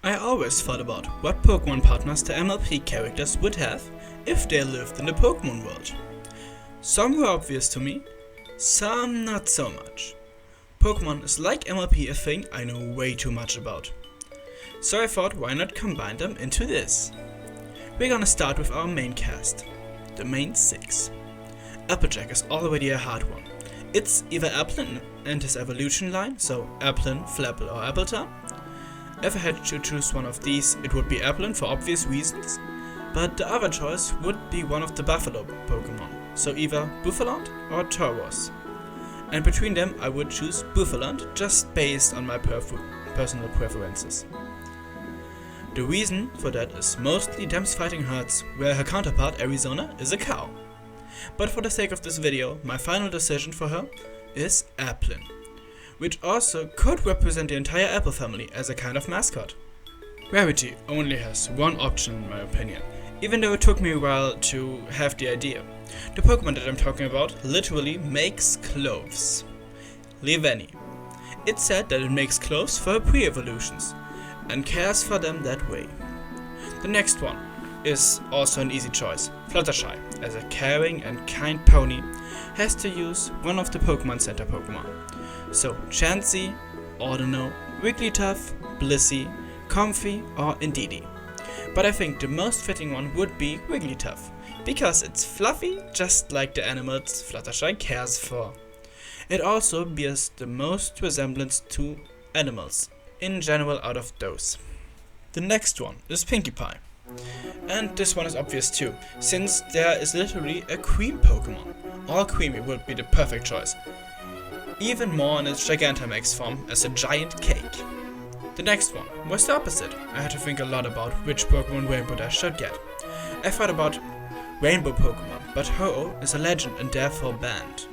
I always thought about what Pokemon partners the MLP characters would have if they lived in the Pokemon world. Some were obvious to me, some not so much. Pokemon is like MLP a thing I know way too much about. So I thought, why not combine them into this? We're gonna start with our main cast, the main 6. Applejack is already a hard one. It's either Applin and his evolution line, so Applin, Flapple or Appleton. If I had to choose one of these, it would be Applin for obvious reasons, but the other choice would be one of the Buffalo Pokemon, so either Buffalant or Tauros. And between them I would choose Buffalant just based on my personal preferences. The reason for that is mostly Dem's fighting herds, where her counterpart Arizona is a cow. But for the sake of this video, my final decision for her is Applin, which also could represent the entire Apple family as a kind of mascot. Rarity only has one option in my opinion, even though it took me a while to have the idea. The Pokemon that I'm talking about literally makes clothes. Leavenny. It's said that it makes clothes for pre-evolutions and cares for them that way. The next one is also an easy choice. Fluttershy, as a caring and kind pony, has to use one of the Pokemon Center Pokemon. So Chansey, Ordino, Wigglytuff, Blissey, Comfy or Indeedee. But I think the most fitting one would be Wigglytuff, because it's fluffy just like the animals Fluttershy cares for. It also bears the most resemblance to animals, in general out of those. The next one is Pinkie Pie. And this one is obvious too, since there is literally a cream Pokemon. All creamy would be the perfect choice. Even more in its Gigantamax form as a giant cake. The next one was the opposite. I had to think a lot about which Pokemon Rainbow Dash should get. I thought about Rainbow Pokemon, but Ho-Oh is a legend and therefore banned.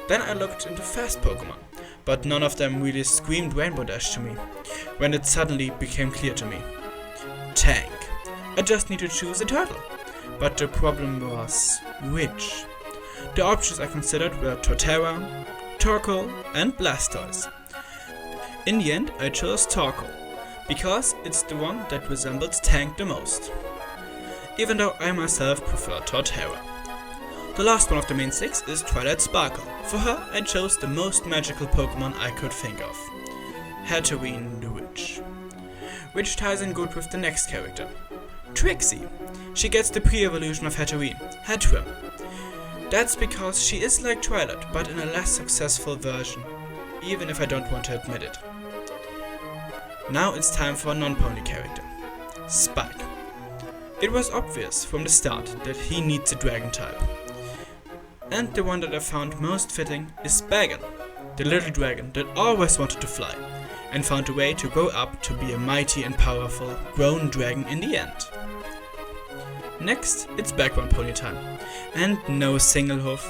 Then I looked into fast Pokemon, but none of them really screamed Rainbow Dash to me, when it suddenly became clear to me. Tank. I just need to choose a turtle. But the problem was, which? The options I considered were Torterra, Torkoal and Blastoise. In the end I chose Torkoal, because it's the one that resembles Tank the most. Even though I myself prefer Torterra. The last one of the main 6 is Twilight Sparkle. For her I chose the most magical Pokemon I could think of. Hatterene the Witch. Which ties in good with the next character. Trixie. She gets the pre-evolution of Hatterene, Hatrim. That's because she is like Twilight, but in a less successful version, even if I don't want to admit it. Now it's time for a non-pony character. Spike. It was obvious from the start that he needs a dragon type. And the one that I found most fitting is Bagon, the little dragon that always wanted to fly, and found a way to grow up to be a mighty and powerful grown dragon in the end. Next, it's background pony time. And no single hoof.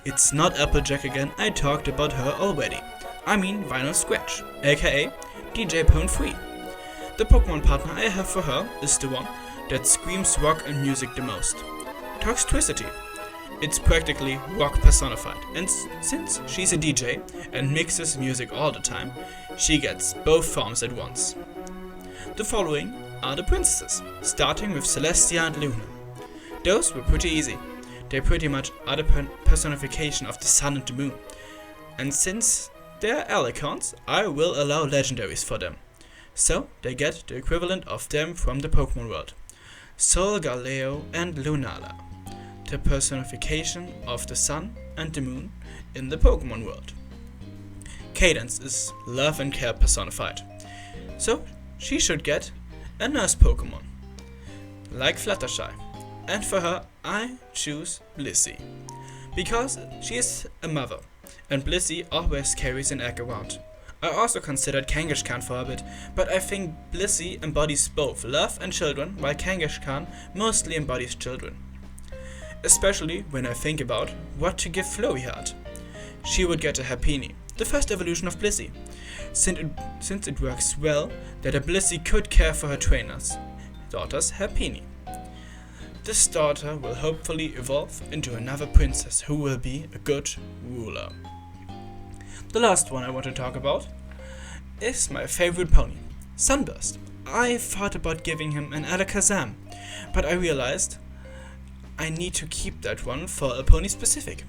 It's not Applejack again, I talked about her already. I mean Vinyl Scratch, aka DJ Pone 3. The Pokemon partner I have for her is the one that screams rock and music the most. Toxtricity. It's practically rock personified, and since she's a DJ and mixes music all the time, she gets both forms at once. The following are the princesses, starting with Celestia and Luna. Those were pretty easy. They pretty much are the personification of the sun and the moon. And since they're Alicons, I will allow legendaries for them. So they get the equivalent of them from the Pokemon world. Solgaleo and Lunala, the personification of the sun and the moon in the Pokemon world. Cadence is love and care personified. So she should get a nurse Pokemon, like Fluttershy. And for her, I choose Blissey, because she is a mother, and Blissey always carries an egg around. I also considered Kangaskhan for a bit, but I think Blissey embodies both love and children, while Kangaskhan mostly embodies children. Especially when I think about what to give Florihard. She would get a Happiny, the first evolution of Blissey, since it works well that a Blissey could care for her trainers, daughter's Happiny. This daughter will hopefully evolve into another princess who will be a good ruler. The last one I want to talk about is my favorite pony, Sunburst. I thought about giving him an Alakazam, but I realized I need to keep that one for a pony specific,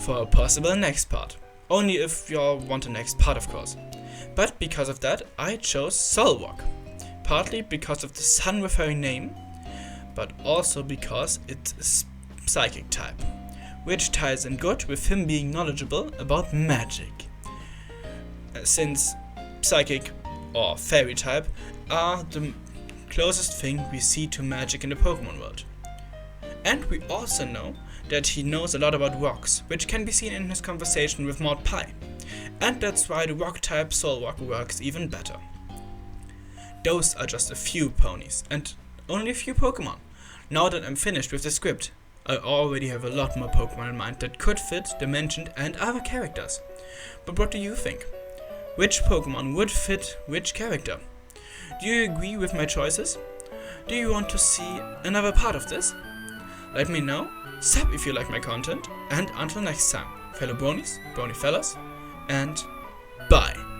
for a possible next part. Only if you all want the next part, of course. But because of that, I chose Solwalk. Partly because of the sun-referring name, but also because it's psychic type, which ties in good with him being knowledgeable about magic. Since psychic or fairy type are the closest thing we see to magic in the Pokemon world. And we also know that he knows a lot about rocks, which can be seen in his conversation with Maud Pie. And that's why the rock type Solwalk works even better. Those are just a few ponies, and only a few Pokemon. Now that I'm finished with the script, I already have a lot more Pokemon in mind that could fit the mentioned and other characters. But what do you think? Which Pokemon would fit which character? Do you agree with my choices? Do you want to see another part of this? Let me know, sub if you like my content, and until next time, fellow bronies, brony fellas, and bye!